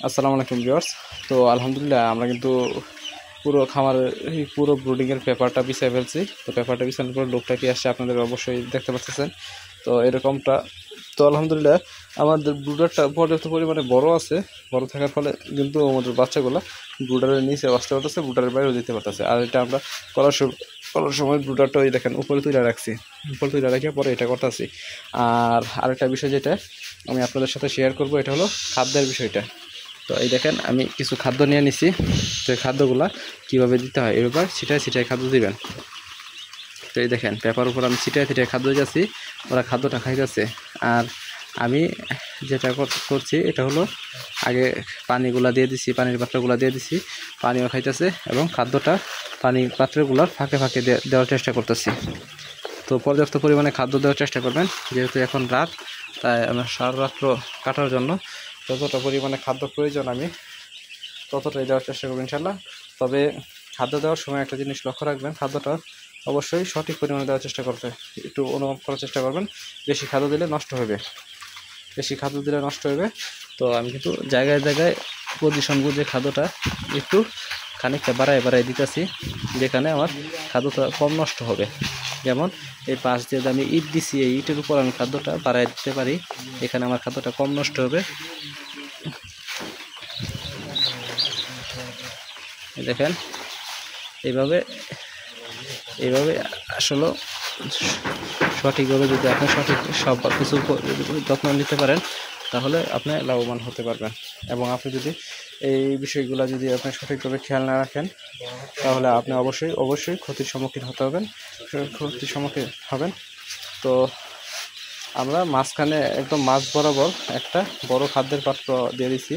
আসসালামু আলাইকুম ভিউয়ার্স। তো আলহামদুলিল্লাহ আমরা কিন্তু পুরো খামারের পুরো ব্রুডিংয়ের পেপারটা বিছিয়ে ফেলছি। তো পেপারটা বিছানোর পর লোকটা কি আসছে আপনাদের অবশ্যই দেখতে পাচ্ছেন। তো এরকমটা তো আলহামদুলিল্লাহ আমাদের ব্রুডারটা পর্যাপ্ত পরিমাণে বড় আছে। বড় থাকার ফলে কিন্তু আমাদের বাচ্চাগুলো ব্রুডারের নিচে আসতে পারতেছে, ব্রুডারের বাইরেও যেতে পারতেছে। আর এটা আমরা করার সময় ব্রুডারটা ওই দেখেন উপরে তুলে রাখছি, উপরে তুলে রাখিয়ে পরে এটা করতেছি। আর আরেকটা বিষয় যেটা আমি আপনাদের সাথে শেয়ার করব, এটা হলো খাদ্যের বিষয়টা। তো এই দেখেন আমি কিছু খাদ্য নিয়ে নিছি। তো এই খাদ্যগুলো কীভাবে দিতে হয় এবার ছিটায় খাদ্য দিবেন। তো এই দেখেন পেপার উপর আমি ছিটায় খাদ্য যাচ্ছি, ওরা খাদ্যটা খাইতেছে। আর আমি যেটা করছি এটা হলো আগে পানিগুলা দিয়ে দিছি, পানির পাত্রগুলো দিয়ে দিছি, পানিও খাইতেছে এবং খাদ্যটা পানির পাত্রগুলোর ফাঁকে ফাঁকে দেওয়ার চেষ্টা করতেছি। তো পর্যাপ্ত পরিমাণে খাদ্য দেওয়ার চেষ্টা করবেন, যেহেতু এখন রাত, তাই আমার সারা রাত্র কাটার জন্য যতটা পরিমাণে খাদ্য প্রয়োজন আমি ততটাই দেওয়ার চেষ্টা করবেন ইনশাল্লাহ। তবে খাদ্য দেওয়ার সময় একটা জিনিস লক্ষ্য রাখবেন, খাদ্যটা অবশ্যই সঠিক পরিমাণে দেওয়ার চেষ্টা করতে একটু অনুভব করার চেষ্টা করবেন। বেশি খাদ্য দিলে নষ্ট হবে, তো আমি কিন্তু জায়গায় জায়গায় পজিশন বুঝে খাদ্যটা একটু খানিকটা বাড়ায় দিতেছি, যেখানে আমার খাদ্যটা কম নষ্ট হবে। যেমন এই পাশ দিয়ে আমি ইট দিছি, এই ইটের উপর আমি খাদ্যটা বাড়ায় দিতে পারি, এখানে আমার খাদ্যটা কম নষ্ট হবে। দেখেন এইভাবে আসলে সঠিকভাবে যদি আপনি সব কিছু যত্ন নিতে পারেন, তাহলে আপনি লাভবান হতে পারবেন। এবং আপনি যদি এই বিষয়গুলো যদি আপনি সঠিকভাবে খেয়াল না রাখেন, তাহলে আপনি অবশ্যই ক্ষতির সম্মুখীন হবেন। তো আমরা মাঝখানে একদম মাছ বরাবর একটা বড় খাদ্যের পাত্র দিয়ে দিছি।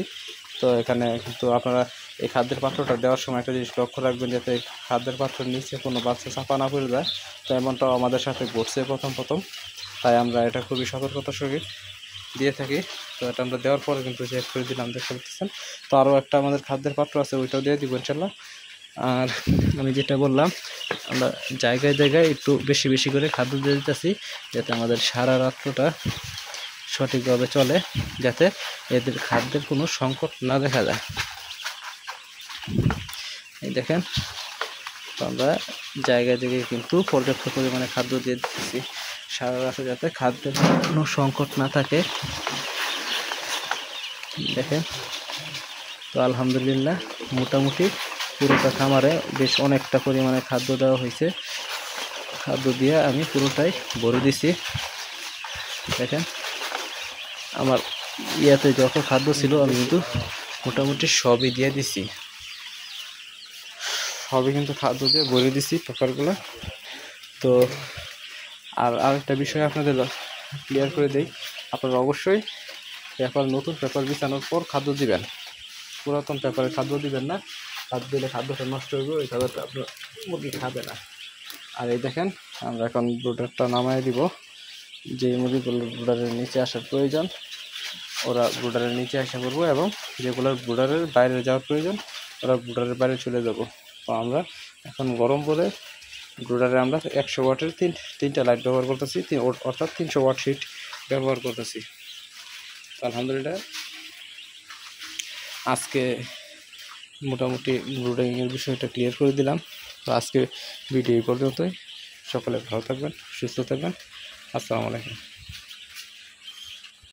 তো এখানে কিন্তু আপনারা এই খাদ্যের পাত্রটা দেওয়ার সময় একটা জিনিস লক্ষ্য রাখবেন, যাতে খাদ্যের পাত্রের নিচে কোনো বাচ্চা চাপা না পড়ে যায়। তো এমনটাও আমাদের সাথে ঘটছে প্রথম, তাই আমরা এটা খুবই সতর্কতার সহিত দিয়ে থাকি। তো এটা আমরা দেওয়ার পরে কিন্তু চেক করে দিলাম, দেখতে পাচ্ছেন। তো আরও একটা আমাদের খাদ্যের পাত্র আছে, ওইটাও দিয়ে দিব ইনশাল্লাহ। আর আমি যেটা বললাম, আমরা জায়গায় জায়গায় একটু বেশি করে খাদ্য দিয়ে দিতেছি, যাতে আমাদের সারা রাত্রটা সঠিকভাবে চলে, যাতে এদের খাদ্যের কোনো সংকট না দেখা যায়। এই দেখেন, তো আমরা জায়গায় কিন্তু পর্যাপ্ত পরিমাণে খাদ্য দিয়ে দিচ্ছি সারা রাতে, যাতে খাদ্যের কোনো সংকট না থাকে। দেখেন, তো আলহামদুলিল্লাহ মোটামুটি পুরোটা খামারে বেশ অনেকটা পরিমাণে খাদ্য দেওয়া হয়েছে। খাদ্য দিয়ে আমি পুরোটাই ভরে দিছি। দেখেন আমার ইয়াতে যত খাদ্য ছিল আমি কিন্তু মোটামুটি সবই দিয়ে দিছি, সবই কিন্তু খাদ্য দিয়ে ভরে দিছি পেপারগুলো। তো আরেকটা বিষয় আপনাদের ক্লিয়ার করে দেই, আপনারা অবশ্যই নতুন পেপার বিছানোর পর খাদ্য দিবেন, পুরাতন পেপারে খাদ্য দিবেন না। খাদ্য দিলে খাদ্যটা নষ্ট হবে, ওই খাদ্যটা আপনার মুরগি খাবে না। আর এই দেখেন আমরা এখন ব্রুডারটা নামাই দিব। যে মুরগিগুলো ব্রুডারের নিচে আসার প্রয়োজন, ওরা ব্রুডারের নিচে আসা করবো, এবং যেগুলোর ব্রুডারের বাইরে যাওয়ার প্রয়োজন, ওরা ব্রুডারের বাইরে চলে যাব। তো আমরা এখন গরম বলে ব্রুডারে আমরা 100 ওয়াটের তিনটা লাইট ব্যবহার করতেছি, অর্থাৎ 300 ওয়াট হিট ব্যবহার করতেছি। তো আলহামদুলিল্লাহ আজকে মোটামুটি ব্রুডিংয়ের বিষয়টা ক্লিয়ার করে দিলাম। তো আজকে ভিডিও এই পর্যন্তই। সকলে ভালো থাকবেন, সুস্থ থাকবেন। আসসালামু আলাইকুম।